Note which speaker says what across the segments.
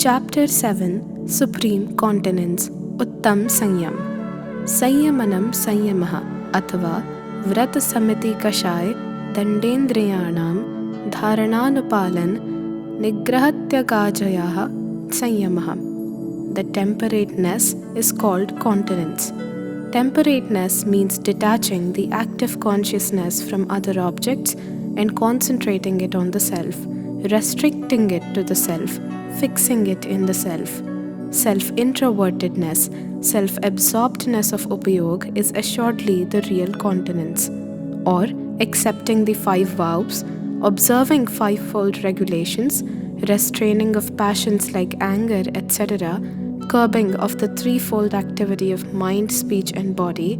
Speaker 1: Chapter 7 Supreme Continence Uttam Samyam Sanyamanam Sanyamaha Athava Vrat Samiti Kashay Dandendriyanam Dharananupalan Nigrahatyaгаjayaha Sanyamaha. The temperateness is called continence. Temperateness means detaching the active consciousness from other objects and concentrating it on the self, restricting it to the self, fixing it in the self. Self-introvertedness, self-absorbedness of upayog is assuredly the real continence. Or accepting the 5 vows, observing 5-fold regulations, restraining of passions like anger, etc., curbing of the 3-fold activity of mind, speech and body,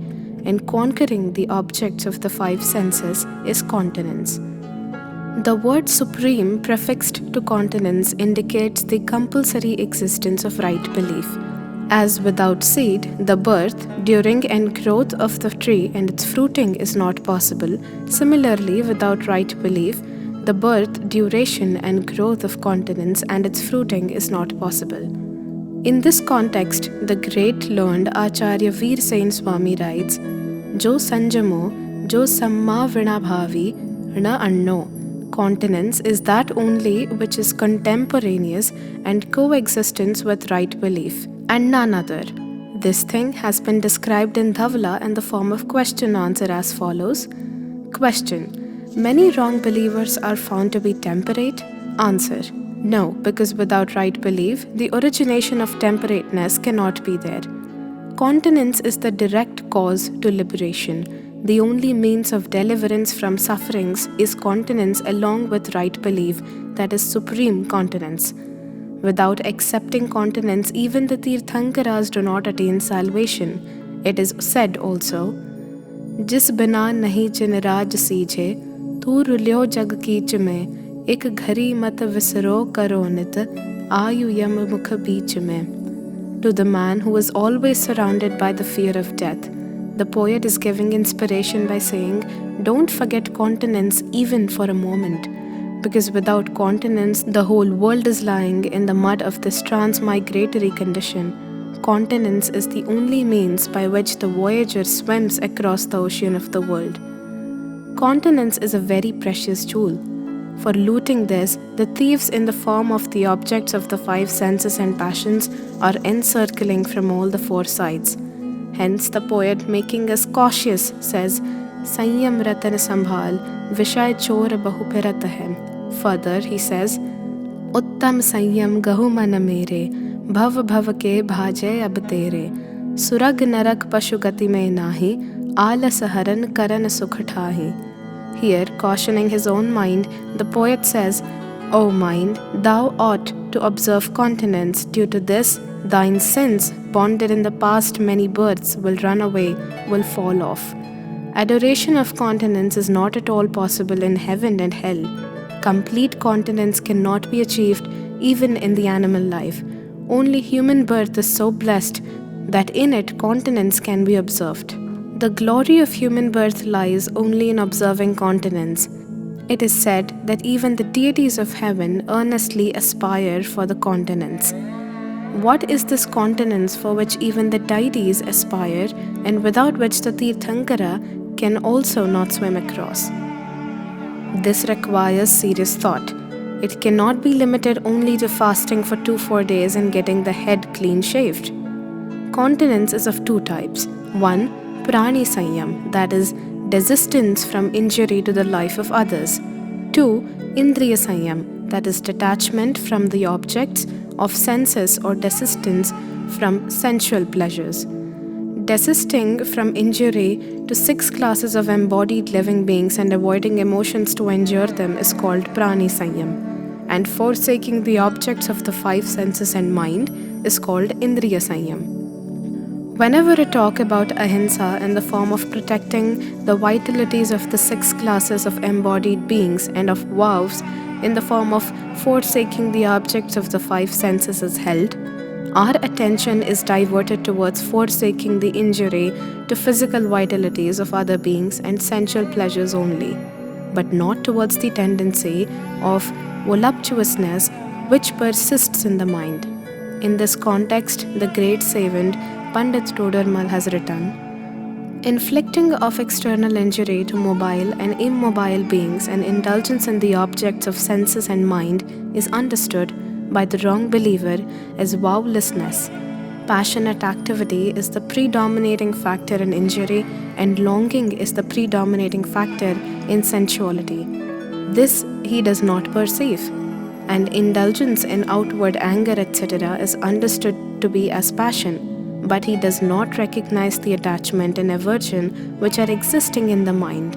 Speaker 1: and conquering the objects of the 5 senses is continence. The word supreme prefixed to continence indicates the compulsory existence of right belief. As without seed, the birth, during and growth of the tree and its fruiting is not possible, similarly without right belief, the birth, duration and growth of continence and its fruiting is not possible. In this context, the great learned Acharya Veer Sain Swami writes, Jo sanjamo, jo samma vinabhavi, na anno. Continence is that only which is contemporaneous and coexistence with right belief, and none other. This thing has been described in Dhavala in the form of question-answer as follows. Question. Many wrong believers are found to be temperate? Answer. No, because without right belief, the origination of temperateness cannot be there. Continence is the direct cause to liberation. The only means of deliverance from sufferings is continence along with right belief, that is supreme continence. Without accepting continence, even the Tirthankaras do not attain salvation. It is said also, Jis bina nahi jin raj seeje, tu rulyo jag keech mein, ek ghari mat visro karo nit, ayu yam mukh beech mein. To the man who is always surrounded by the fear of death, the poet is giving inspiration by saying, don't forget continence even for a moment, because without continence, the whole world is lying in the mud of this transmigratory condition. Continence is the only means by which the voyager swims across the ocean of the world. Continence is a very precious tool. For looting this, the thieves in the form of the objects of the 5 senses and passions are encircling from all the 4 sides. Hence, the poet, making us cautious, says, Sanyam ratan sambhal, vishay chor bahu pirat hai. Further, he says, Uttam sanyam gahu mana mere, bhav bhav ke bhaje ab tere, surag narak pashu gati mein nahi, alas haran karan sukh thahi. Here, cautioning his own mind, the poet says, O mind, thou ought to observe continence. Due to this, thine sins, bonded in the past many births, will run away, will fall off. Adoration of continence is not at all possible in heaven and hell. Complete continence cannot be achieved even in the animal life. Only human birth is so blessed that in it continence can be observed. The glory of human birth lies only in observing continence. It is said that even the deities of heaven earnestly aspire for the continence. What is this continence for which even the deities aspire and without which the Tirthankara can also not swim across? This requires serious thought. It cannot be limited only to fasting for 2-4 days and getting the head clean shaved. Continence is of 2 types. 1. Prani Sanyam, that is, desistance from injury to the life of others. 2. Indriya Sanyam, that is, detachment from the objects of senses or desistance from sensual pleasures. Desisting from injury to 6 classes of embodied living beings and avoiding emotions to endure them is called Prani Sanyam, and forsaking the objects of the 5 senses and mind is called Indriya Sanyam. Whenever I talk about ahimsa in the form of protecting the vitalities of the 6 classes of embodied beings and of vows in the form of forsaking the objects of the 5 senses is held, our attention is diverted towards forsaking the injury to physical vitalities of other beings and sensual pleasures only, but not towards the tendency of voluptuousness which persists in the mind. In this context, the great savant Pandit Todarmal has written, inflicting of external injury to mobile and immobile beings and indulgence in the objects of senses and mind is understood by the wrong believer as vowlessness. Passionate activity is the predominating factor in injury, and longing is the predominating factor in sensuality. This he does not perceive, and indulgence in outward anger, etc., is understood to be as passion, but he does not recognize the attachment and aversion which are existing in the mind.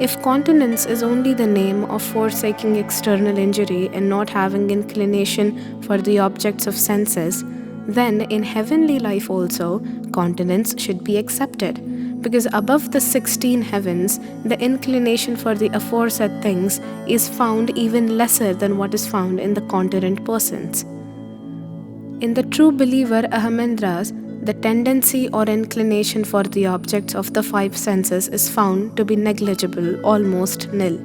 Speaker 1: If continence is only the name of forsaking external injury and not having inclination for the objects of senses, then in heavenly life also, continence should be accepted, because above the 16 heavens, the inclination for the aforesaid things is found even lesser than what is found in the continent persons. In the true believer Ahamendras, the tendency or inclination for the objects of the five senses is found to be negligible, almost nil.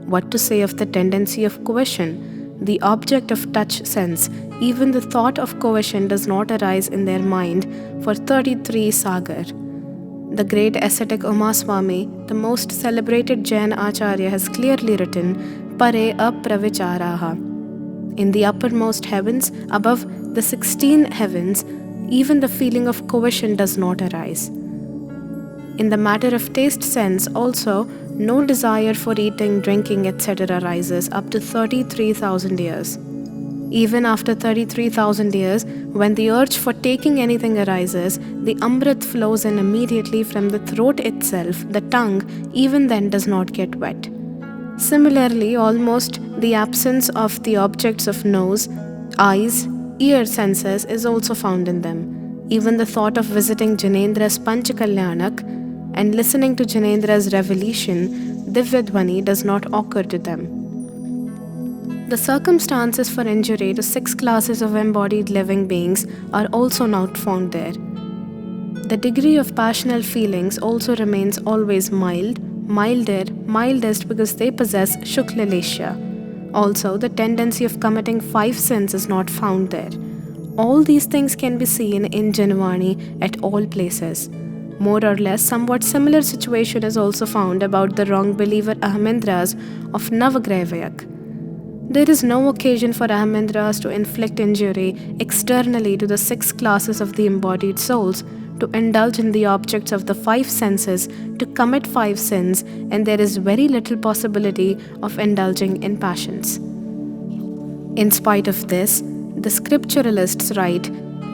Speaker 1: What to say of the tendency of cohesion? The object of touch sense, even the thought of cohesion does not arise in their mind for 33 sagar. The great ascetic Umaswami, the most celebrated Jain Acharya, has clearly written, Pare apravicharaha. In the uppermost heavens, above the 16 heavens, even the feeling of cohesion does not arise. In the matter of taste sense also, no desire for eating, drinking, etc. arises up to 33,000 years. Even after 33,000 years, when the urge for taking anything arises, the amrit flows in immediately from the throat itself. The tongue even then does not get wet. Similarly, almost the absence of the objects of nose, eyes, ear senses is also found in them. Even the thought of visiting Janendra's Panchakalyanak and listening to Janendra's revelation, Divyadvani, does not occur to them. The circumstances for injury to 6 classes of embodied living beings are also not found there. The degree of passional feelings also remains always mildest because they possess Shukla Lesha. Also, the tendency of committing 5 sins is not found there. All these things can be seen in Janvani at all places. More or less, somewhat similar situation is also found about the wrong believer Ahamendras of Navagrahavayak. There is no occasion for Ahamendras to inflict injury externally to the 6 classes of the embodied souls, to indulge in the objects of the 5 senses, to commit 5 sins, and there is very little possibility of indulging in passions. In spite of this, the scripturalists write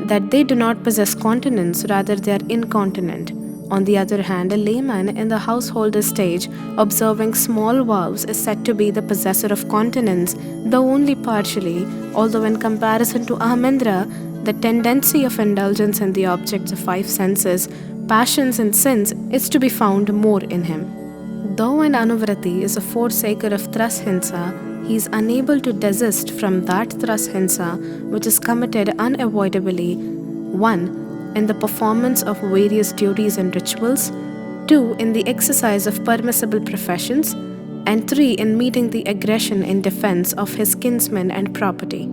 Speaker 1: that they do not possess continence, rather they are incontinent. On the other hand, a layman in the householder stage observing small vows is said to be the possessor of continence, though only partially, although in comparison to Ahamendra, the tendency of indulgence in the objects of 5 senses, passions and sins is to be found more in him. Though an anuvrati is a forsaker of trashinsa, he is unable to desist from that trashinsa which is committed unavoidably, 1. in the performance of various duties and rituals, 2. in the exercise of permissible professions, and 3. in meeting the aggression in defense of his kinsmen and property.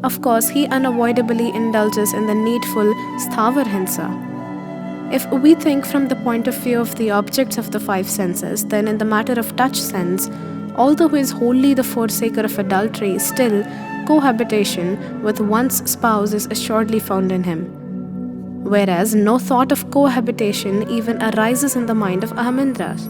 Speaker 1: Of course, he unavoidably indulges in the needful sthavar hinsa. If we think from the point of view of the objects of the 5 senses, then in the matter of touch sense, although he is wholly the forsaker of adultery, still cohabitation with one's spouse is assuredly found in him. Whereas no thought of cohabitation even arises in the mind of Ahamendras.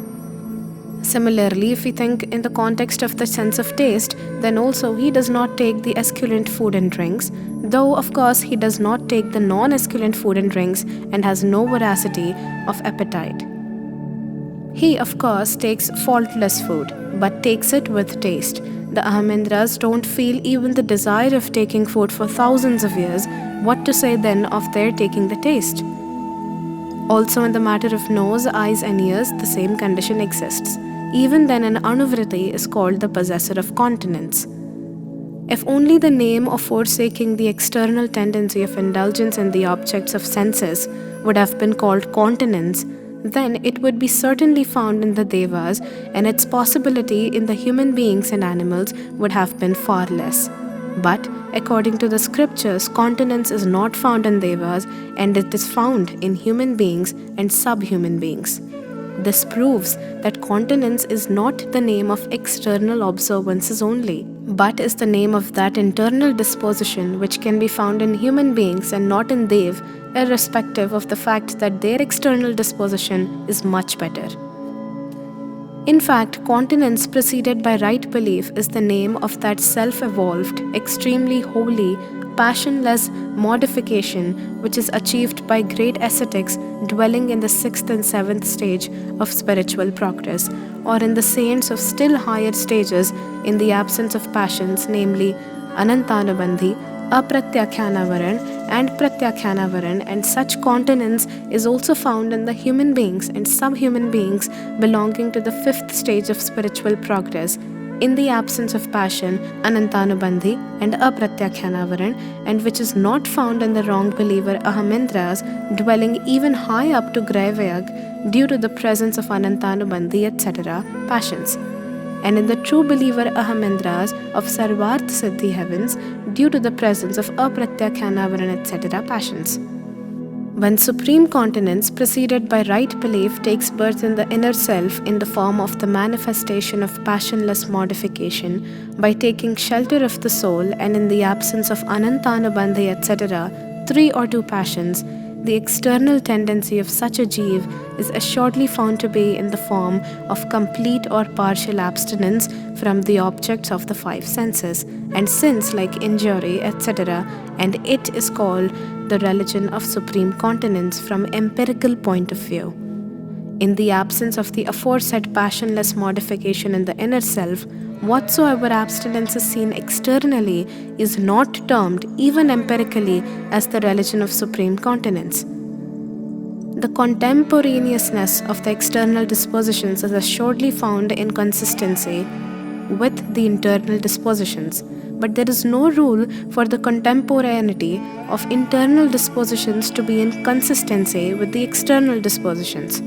Speaker 1: Similarly, if we think in the context of the sense of taste, then also he does not take the esculent food and drinks, though of course he does not take the non-esculent food and drinks and has no voracity of appetite. He of course takes faultless food, but takes it with taste. The Ahamendras don't feel even the desire of taking food for thousands of years. What to say then of their taking the taste? Also in the matter of nose, eyes and ears, the same condition exists. Even then an anuvriti is called the possessor of continence. If only the name of forsaking the external tendency of indulgence in the objects of senses would have been called continence, then it would be certainly found in the devas, and its possibility in the human beings and animals would have been far less. But according to the scriptures, continence is not found in devas and it is found in human beings and subhuman beings. This proves that continence is not the name of external observances only, but is the name of that internal disposition which can be found in human beings and not in Dev, irrespective of the fact that their external disposition is much better. In fact, continence preceded by right belief is the name of that self-evolved, extremely holy, passionless modification which is achieved by great ascetics dwelling in the 6th and 7th stage of spiritual progress, or in the saints of still higher stages in the absence of passions, namely Anantanubandhi, Apratyakhyanavaran and Pratyakhyanavaran, and such continence is also found in the human beings and subhuman beings belonging to the 5th stage of spiritual progress in the absence of passion, Anantanubandhi and Apratyakhyanavaran, and which is not found in the wrong believer Ahamindras dwelling even high up to Graivayag due to the presence of Anantanubandhi, etc. passions, and in the true believer Ahamindras of Sarvarth Siddhi heavens due to the presence of Apratyakhyanavaran, etc. passions. When supreme continence preceded by right belief takes birth in the inner self in the form of the manifestation of passionless modification by taking shelter of the soul, and in the absence of Anantanubandhi, etc., 3 or 2 passions, the external tendency of such a jeev is assuredly found to be in the form of complete or partial abstinence from the objects of the 5 senses and sins like injury, etc., and it is called the religion of supreme continence from empirical point of view. In the absence of the aforesaid passionless modification in the inner self, whatsoever abstinence is seen externally is not termed, even empirically, as the religion of supreme continence. The contemporaneousness of the external dispositions is assuredly found in consistency with the internal dispositions, but there is no rule for the contemporaneity of internal dispositions to be in consistency with the external dispositions.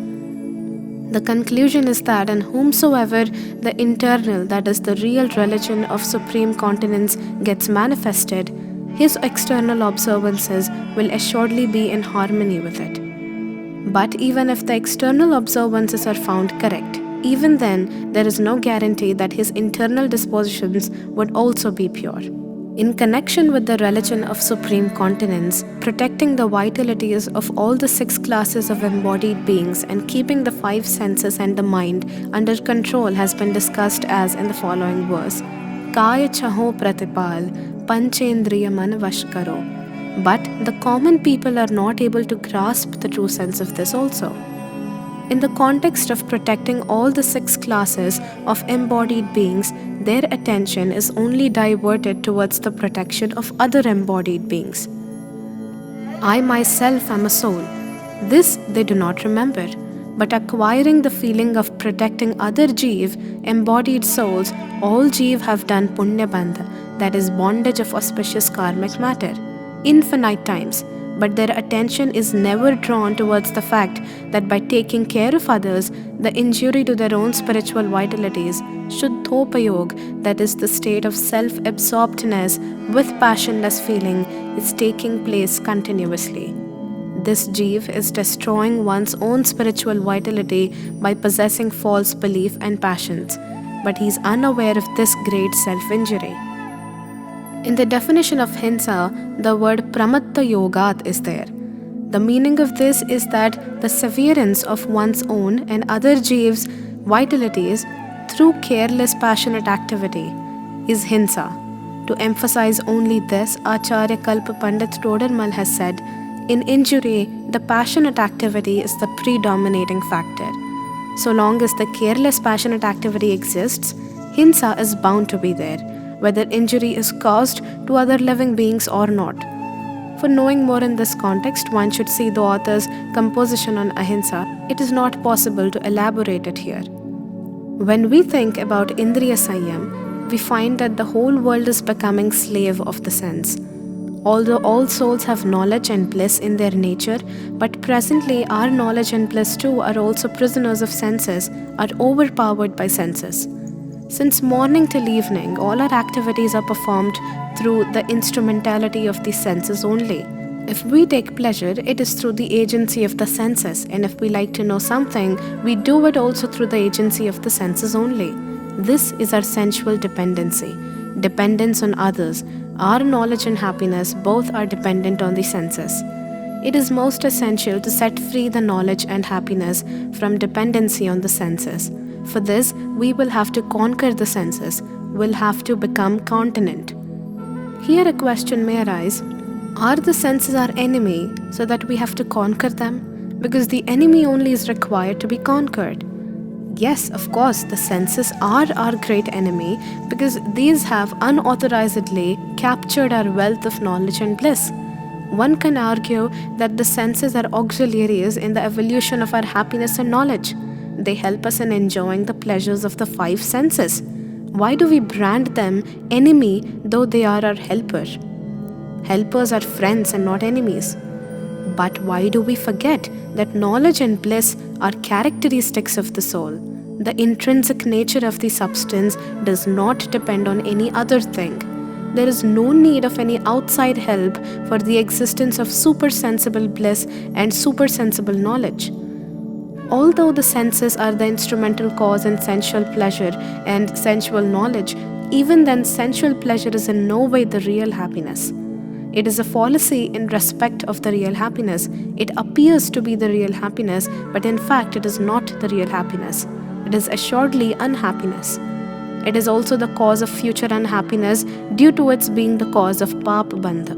Speaker 1: The conclusion is that in whomsoever the internal, that is the real religion of supreme continence, gets manifested, his external observances will assuredly be in harmony with it. But even if the external observances are found correct, even then there is no guarantee that his internal dispositions would also be pure. In connection with the religion of supreme continence, protecting the vitalities of all the 6 classes of embodied beings and keeping the 5 senses and the mind under control has been discussed as in the following verse: Kaya chaho pratipal, panchendriya man vash karo. But the common people are not able to grasp the true sense of this also. In the context of protecting all the 6 classes of embodied beings, their attention is only diverted towards the protection of other embodied beings. I myself am a soul. This they do not remember, but acquiring the feeling of protecting other jeev, embodied souls, all jeev have done punya bandha, that is bondage of auspicious karmic matter, infinite times. But their attention is never drawn towards the fact that by taking care of others, the injury to their own spiritual vitalities, Shuddhopayog, that is the state of self-absorbedness with passionless feeling, is taking place continuously. This jeev is destroying one's own spiritual vitality by possessing false belief and passions, but he is unaware of this great self-injury. In the definition of hinsa, the word pramatta yogat is there. The meaning of this is that the severance of one's own and other jeev's vitalities through careless passionate activity is hinsa. To emphasize only this, Acharya Kalpa Pandit Todarmal has said, in injury, the passionate activity is the predominating factor. So long as the careless passionate activity exists, hinsa is bound to be there, whether injury is caused to other living beings or not. For knowing more in this context, one should see the author's composition on ahimsa. It is not possible to elaborate it here. When we think about Indriya Samyam, we find that the whole world is becoming slave of the sense. Although all souls have knowledge and bliss in their nature, but presently our knowledge and bliss too are also prisoners of senses, are overpowered by senses. Since morning till evening, all our activities are performed through the instrumentality of the senses only. If we take pleasure, it is through the agency of the senses, and if we like to know something, we do it also through the agency of the senses only. This is our sensual dependency, dependence on others. Our knowledge and happiness both are dependent on the senses. It is most essential to set free the knowledge and happiness from dependency on the senses. For this, we will have to conquer the senses, will have to become continent. Here a question may arise: are the senses our enemy so that we have to conquer them? Because the enemy only is required to be conquered. Yes, of course, the senses are our great enemy because these have unauthorizedly captured our wealth of knowledge and bliss. One can argue that the senses are auxiliaries in the evolution of our happiness and knowledge. They help us in enjoying the pleasures of the five senses. Why do we brand them enemy though they are our helper? Helpers are friends and not enemies. But why do we forget that knowledge and bliss are characteristics of the soul? The intrinsic nature of the substance does not depend on any other thing. There is no need of any outside help for the existence of supersensible bliss and supersensible knowledge. Although the senses are the instrumental cause in sensual pleasure and sensual knowledge, even then sensual pleasure is in no way the real happiness. It is a fallacy in respect of the real happiness. It appears to be the real happiness, but in fact it is not the real happiness. It is assuredly unhappiness. It is also the cause of future unhappiness due to its being the cause of pap bandha.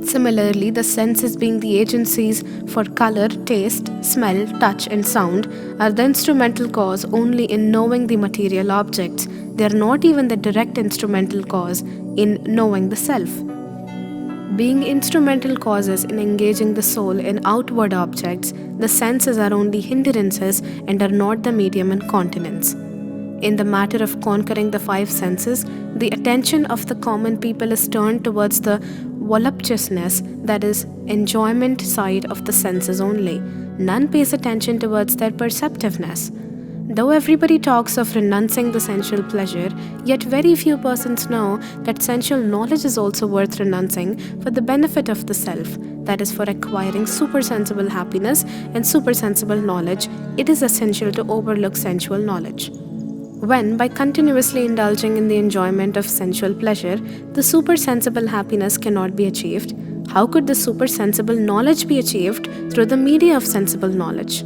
Speaker 1: Similarly, the senses being the agencies for color, taste, smell, touch and sound are the instrumental cause only in knowing the material objects. They are not even the direct instrumental cause in knowing the self. Being instrumental causes in engaging the soul in outward objects, the senses are only hindrances and are not the medium and continents. In the matter of conquering the five senses, the attention of the common people is turned towards the voluptuousness, that is, enjoyment side of the senses only. None pays attention towards their perceptiveness. Though everybody talks of renouncing the sensual pleasure, yet very few persons know that sensual knowledge is also worth renouncing for the benefit of the self, that is, for acquiring supersensible happiness and supersensible knowledge. It is essential to overlook sensual knowledge. When, by continuously indulging in the enjoyment of sensual pleasure, the supersensible happiness cannot be achieved, how could the supersensible knowledge be achieved through the media of sensible knowledge?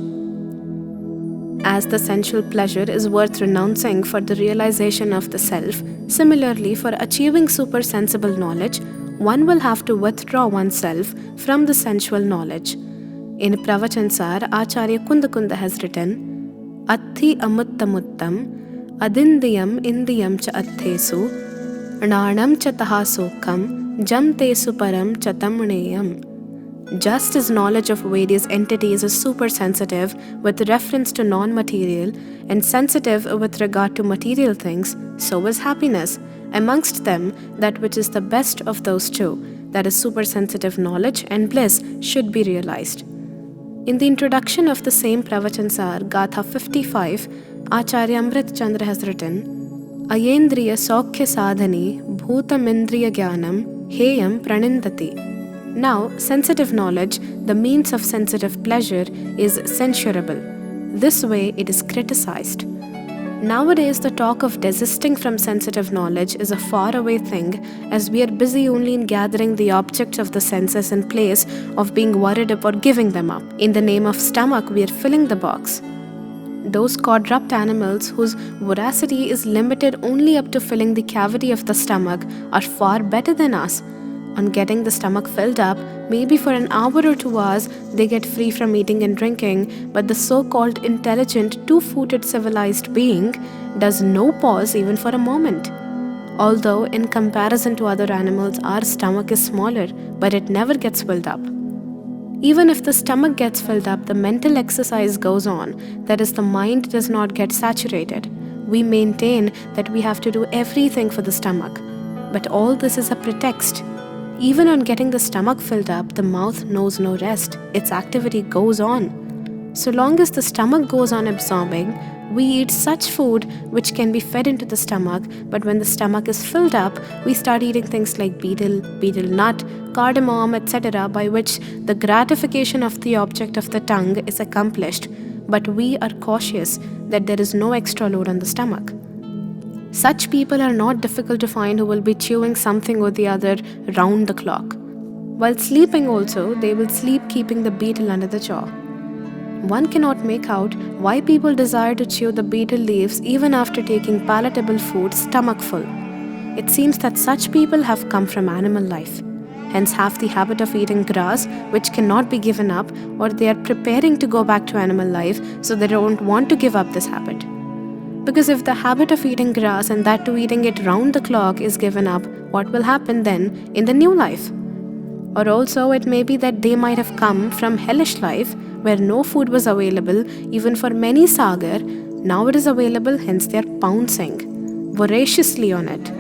Speaker 1: As the sensual pleasure is worth renouncing for the realization of the self, similarly, for achieving supersensible knowledge, one will have to withdraw oneself from the sensual knowledge. In Pravachan-sar, Acharya Kundakunda has written, Athi amuttamuttam, adindiyam indiyam cha athesu, nanam cha tahasokam, jam tesu param cha tamneyam. Just as knowledge of various entities is supersensitive with reference to non-material and sensitive with regard to material things, so is happiness. Amongst them, that which is the best of those two, that is supersensitive knowledge and bliss, should be realized. In the introduction of the same Pravachan-sar, Gatha 55, Acharya Amrit Chandra has written, Ayendriya Sokhya Sadhani Bhutamindriya Jnanam Heyam Pranindati. Now, sensitive knowledge, the means of sensitive pleasure, is censurable. This way, it is criticized. Nowadays, the talk of desisting from sensitive knowledge is a faraway thing, as we are busy only in gathering the objects of the senses in place of being worried about giving them up. In the name of stomach, we are filling the box. Those quadruped animals whose voracity is limited only up to filling the cavity of the stomach are far better than us. On getting the stomach filled up, maybe for an hour or 2 hours, they get free from eating and drinking, but the so-called intelligent, two-footed civilized being does no pause even for a moment. Although, in comparison to other animals, our stomach is smaller, but it never gets filled up. Even if the stomach gets filled up, the mental exercise goes on, that is, the mind does not get saturated. We maintain that we have to do everything for the stomach, but all this is a pretext. Even on getting the stomach filled up, the mouth knows no rest. Its activity goes on. So long as the stomach goes on absorbing, We eat such food which can be fed into the stomach, but when the stomach is filled up, we start eating things like betel nut, cardamom, etc., by which the gratification of the object of the tongue is accomplished, but we are cautious that there is no extra load on the stomach. Such people are not difficult to find who will be chewing something or the other round the clock. While sleeping also, they will sleep keeping the betel under the jaw. One cannot make out why people desire to chew the betel leaves even after taking palatable food stomach full. It seems that such people have come from animal life, hence have the habit of eating grass which cannot be given up, or they are preparing to go back to animal life so they don't want to give up this habit. Because if the habit of eating grass, and that too eating it round the clock, is given up, what will happen then in the new life? Or also it may be that they might have come from hellish life where no food was available even for many sagar. Now it is available, hence they are pouncing voraciously on it.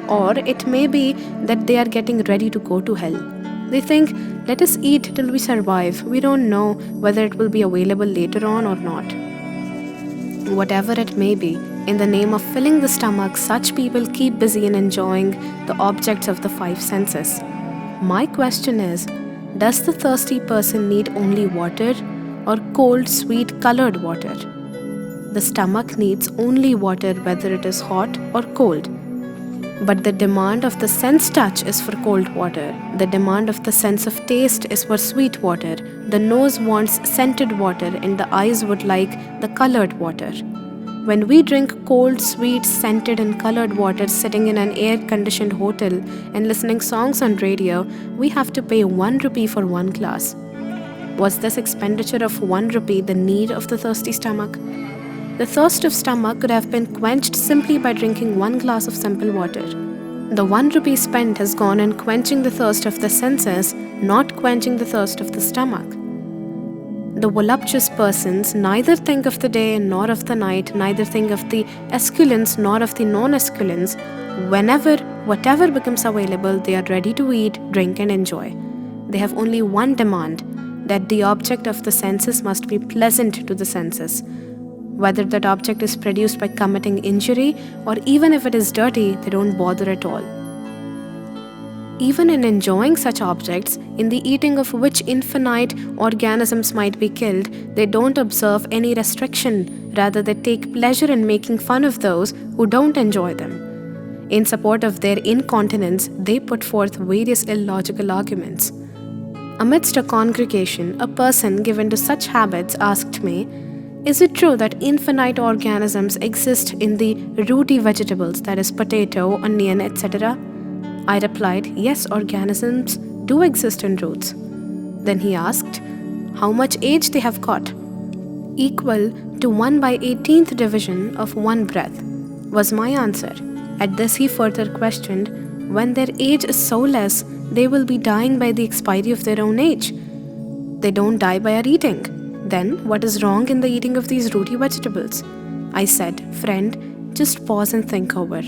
Speaker 1: Or it may be that they are getting ready to go to hell. They think, let us eat till we survive. We don't know whether it will be available later on or not. Whatever it may be, in the name of filling the stomach, such people keep busy in enjoying the objects of the five senses. My question is, does the thirsty person need only water or cold, sweet, colored water? The stomach needs only water, whether it is hot or cold. But the demand of the sense touch is for cold water. The demand of the sense of taste is for sweet water. The nose wants scented water and the eyes would like the colored water. When we drink cold, sweet, scented and colored water sitting in an air-conditioned hotel and listening songs on radio, we have to pay 1 rupee for 1 glass. Was this expenditure of 1 rupee the need of the thirsty stomach? The thirst of stomach could have been quenched simply by drinking 1 glass of simple water. The 1 rupee spent has gone in quenching the thirst of the senses, not quenching the thirst of the stomach. The voluptuous persons neither think of the day nor of the night, neither think of the esculents nor of the non-esculents. Whenever, whatever becomes available, they are ready to eat, drink and enjoy. They have only one demand, that the object of the senses must be pleasant to the senses. Whether that object is produced by committing injury or even if it is dirty, they don't bother at all. Even in enjoying such objects, in the eating of which infinite organisms might be killed, they don't observe any restriction. Rather, they take pleasure in making fun of those who don't enjoy them. In support of their incontinence, they put forth various illogical arguments. Amidst a congregation, a person given to such habits asked me, "Is it true that infinite organisms exist in the rooty vegetables, that is potato, onion, etc.?" I replied, "Yes, organisms do exist in roots." Then he asked, "How much age they have got?" "Equal to 1/18th division of 1 breath," was my answer. At this he further questioned, "When their age is so less, they will be dying by the expiry of their own age. They don't die by our eating. Then what is wrong in the eating of these rooty vegetables?" I said, "Friend, just pause and think over.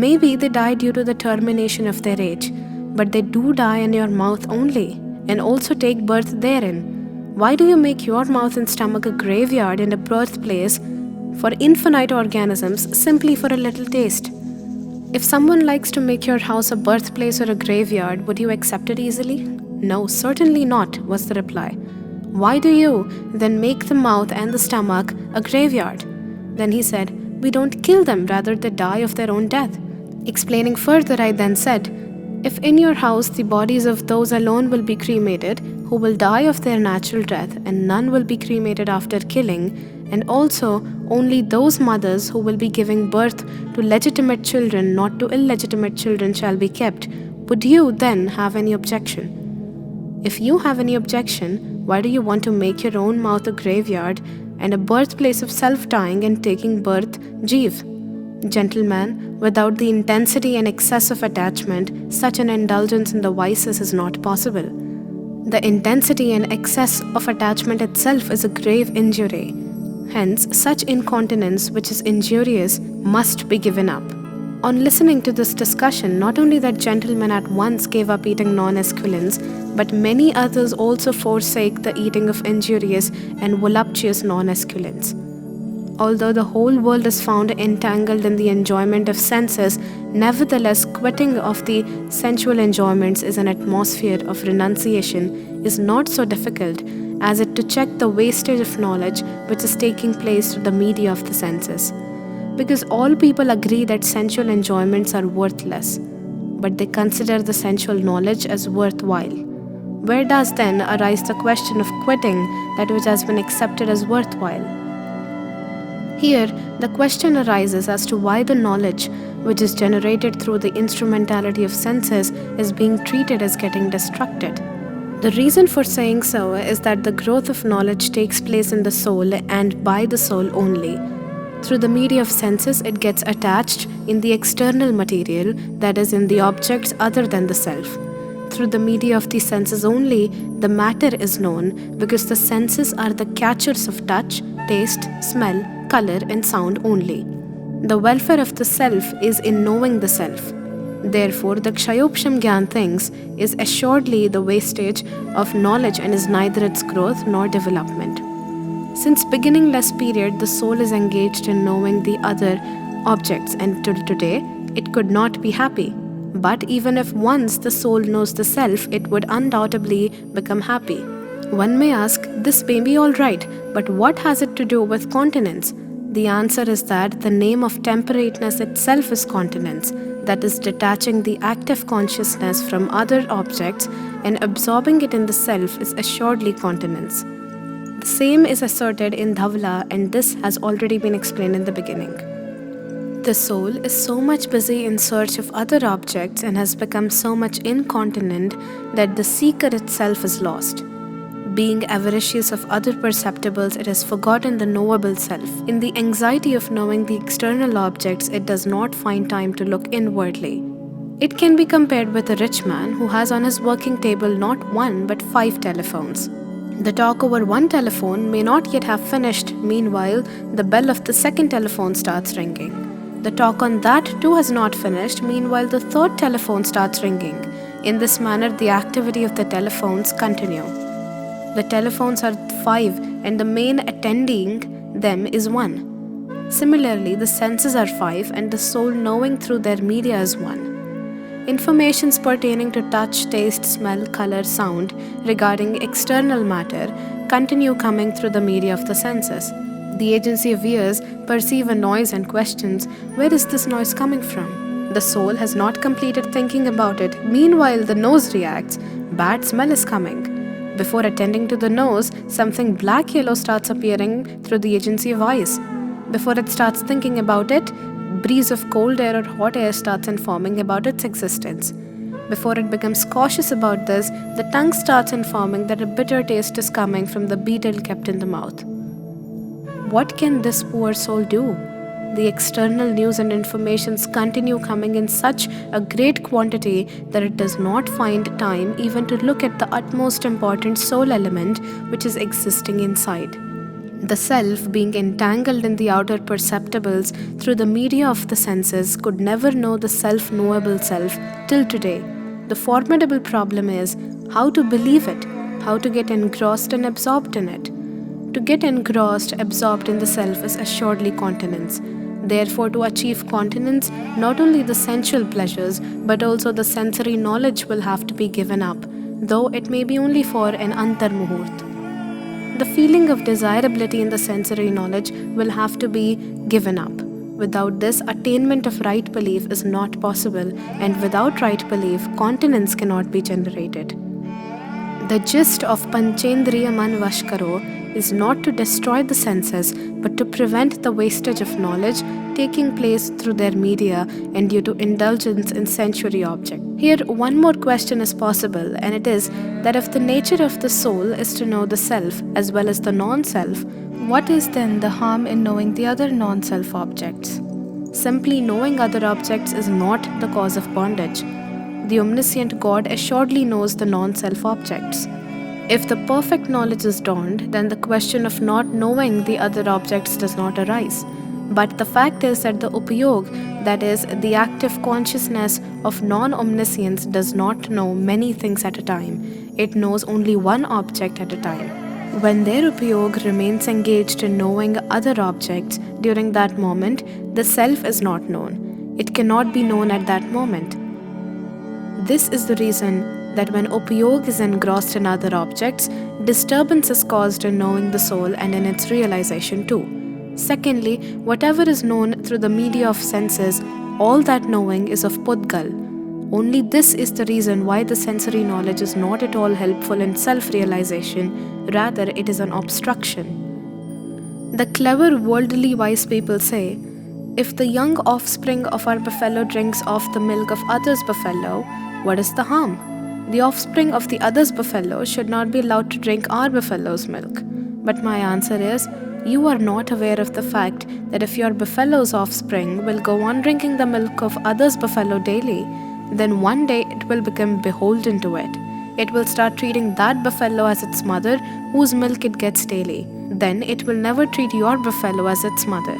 Speaker 1: Maybe they die due to the termination of their age, but they do die in your mouth only, and also take birth therein. Why do you make your mouth and stomach a graveyard and a birthplace for infinite organisms simply for a little taste? If someone likes to make your house a birthplace or a graveyard, would you accept it easily?" "No, certainly not," was the reply. "Why do you then make the mouth and the stomach a graveyard?" Then he said, "We don't kill them, rather they die of their own death." Explaining further, I then said, "If in your house the bodies of those alone will be cremated who will die of their natural death, and none will be cremated after killing, and also only those mothers who will be giving birth to legitimate children, not to illegitimate children, shall be kept, would you then have any objection? If you have any objection, why do you want to make your own mouth a graveyard and a birthplace of self-dying and taking birth, Jeev? Gentlemen, without the intensity and excess of attachment, such an indulgence in the vices is not possible. The intensity and excess of attachment itself is a grave injury. Hence, such incontinence which is injurious must be given up." On listening to this discussion, not only that gentleman at once gave up eating non-esculents, but many others also forsake the eating of injurious and voluptuous non-esculents. Although the whole world is found entangled in the enjoyment of senses, nevertheless, quitting of the sensual enjoyments is an atmosphere of renunciation is not so difficult as it to check the wastage of knowledge which is taking place through the media of the senses. Because all people agree that sensual enjoyments are worthless, but they consider the sensual knowledge as worthwhile. Where does then arise the question of quitting that which has been accepted as worthwhile? Here, the question arises as to why the knowledge, which is generated through the instrumentality of senses, is being treated as getting destructed. The reason for saying so is that the growth of knowledge takes place in the soul and by the soul only. Through the media of senses, it gets attached in the external material, that is, in the objects other than the self. Through the media of the senses only, the matter is known because the senses are the catchers of touch, taste, smell, color, and sound only. The welfare of the self is in knowing the self. Therefore, the Kshayopsham Gyan thinks is assuredly the wastage of knowledge and is neither its growth nor development. Since beginningless period, the soul is engaged in knowing the other objects, and till today, it could not be happy. But even if once the soul knows the self, it would undoubtedly become happy. One may ask, this may be all right, but what has it to do with continence? The answer is that the name of temperateness itself is continence, that is, detaching the active consciousness from other objects and absorbing it in the self is assuredly continence. The same is asserted in Dhavla, and this has already been explained in the beginning. The soul is so much busy in search of other objects and has become so much incontinent that the seeker itself is lost. Being avaricious of other perceptibles, it has forgotten the knowable self. In the anxiety of knowing the external objects, it does not find time to look inwardly. It can be compared with a rich man who has on his working table not one but 5 telephones. The talk over one telephone may not yet have finished, meanwhile, the bell of the second telephone starts ringing. The talk on that too has not finished, meanwhile, the third telephone starts ringing. In this manner, the activity of the telephones continue. The telephones are 5 and the main attending them is 1. Similarly, the senses are 5 and the soul knowing through their media is 1. Informations pertaining to touch, taste, smell, color, sound regarding external matter continue coming through the media of the senses. The agency of ears perceive a noise and questions, where is this noise coming from? The soul has not completed thinking about it. Meanwhile, the nose reacts, bad smell is coming. Before attending to the nose, something black-yellow starts appearing through the agency of eyes. Before it starts thinking about it, breeze of cold air or hot air starts informing about its existence. Before it becomes cautious about this, the tongue starts informing that a bitter taste is coming from the beetle kept in the mouth. What can this poor soul do? The external news and informations continue coming in such a great quantity that it does not find time even to look at the utmost important soul element which is existing inside. The self, being entangled in the outer perceptibles through the media of the senses, could never know the self-knowable self till today. The formidable problem is how to believe it, how to get engrossed and absorbed in it. To get engrossed, absorbed in the self is assuredly continence. Therefore, to achieve continence, not only the sensual pleasures, but also the sensory knowledge will have to be given up, though it may be only for an antarmuhurt. The feeling of desirability in the sensory knowledge will have to be given up. Without this, attainment of right belief is not possible, and without right belief, continence cannot be generated. The gist of Panchendriya Man Vash Karo is not to destroy the senses, but to prevent the wastage of knowledge taking place through their media and due to indulgence in sensory objects. Here, one more question is possible, and it is that if the nature of the soul is to know the self as well as the non-self, what is then the harm in knowing the other non-self objects? Simply knowing other objects is not the cause of bondage. The omniscient God assuredly knows the non-self objects. If the perfect knowledge is dawned, then the question of not knowing the other objects does not arise. But the fact is that the upayog, that is, the active consciousness of non-omniscience, does not know many things at a time. It knows only one object at a time. When their upayog remains engaged in knowing other objects during that moment, the self is not known. It cannot be known at that moment. This is the reason that when upayog is engrossed in other objects, disturbance is caused in knowing the soul and in its realization too. Secondly, whatever is known through the media of senses, all that knowing is of Pudgal. Only this is the reason why the sensory knowledge is not at all helpful in self-realization, rather it is an obstruction. The clever worldly wise people say, if the young offspring of our buffalo drinks of the milk of others' buffalo, what is the harm? The offspring of the other's buffalo should not be allowed to drink our buffalo's milk. But my answer is, you are not aware of the fact that if your buffalo's offspring will go on drinking the milk of others' buffalo daily, then one day it will become beholden to it. It will start treating that buffalo as its mother, whose milk it gets daily. Then it will never treat your buffalo as its mother.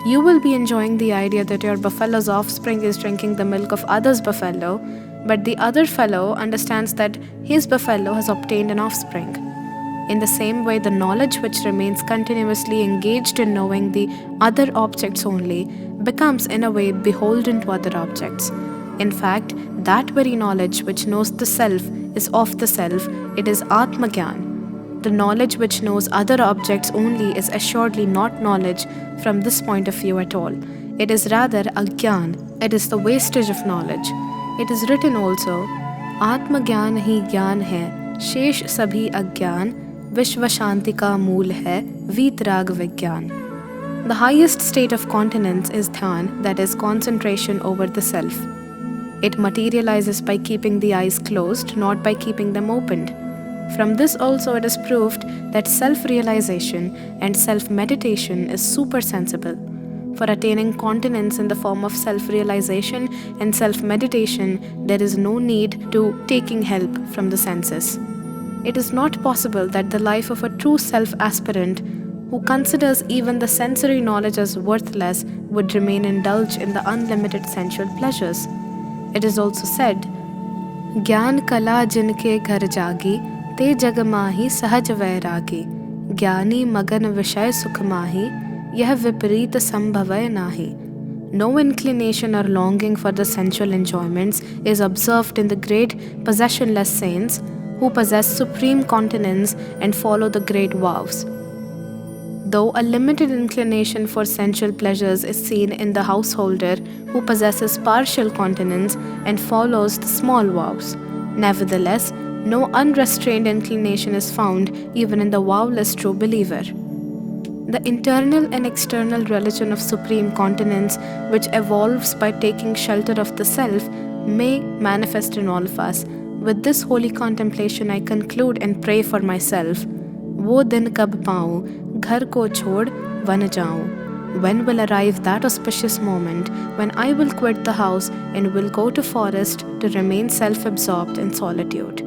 Speaker 1: You will be enjoying the idea that your buffalo's offspring is drinking the milk of others' buffalo, but the other fellow understands that his buffalo has obtained an offspring. In the same way, the knowledge which remains continuously engaged in knowing the other objects only becomes in a way beholden to other objects. In fact, that very knowledge which knows the self is of the self, it is Atmagyan. The knowledge which knows other objects only is assuredly not knowledge from this point of view at all. It is rather Agyan, it is the wastage of knowledge. It is written also, Atmagyan hi gyan hai, shesh sabhi agyan, Vishva Shanti ka mool hai, Vitrag Vigyan. The highest state of continence is Dhyan, that is concentration over the self. It materializes by keeping the eyes closed, not by keeping them opened. From this also it is proved that self-realization and self-meditation is supersensible. For attaining continence in the form of self-realization and self-meditation, there is no need to taking help from the senses. It is not possible that the life of a true self-aspirant who considers even the sensory knowledge as worthless would remain indulged in the unlimited sensual pleasures. It is also said, Gyan kala jinke ghar jagi, te jag mahi sahaj vairagi, Gyani magan vishay sukh mahi, yah viparit sambhavay nahi. No inclination or longing for the sensual enjoyments is observed in the great possessionless saints who possess supreme continence and follow the great vows. Though a limited inclination for sensual pleasures is seen in the householder who possesses partial continence and follows the small vows, nevertheless, no unrestrained inclination is found even in the vowless true believer. The internal and external religion of supreme continence, which evolves by taking shelter of the self, may manifest in all of us. With this holy contemplation, I conclude and pray for myself. वो दिन कब पाऊँ, घर को छोड़ one जाऊँ. When will arrive that auspicious moment when I will quit the house and will go to forest to remain self-absorbed in solitude?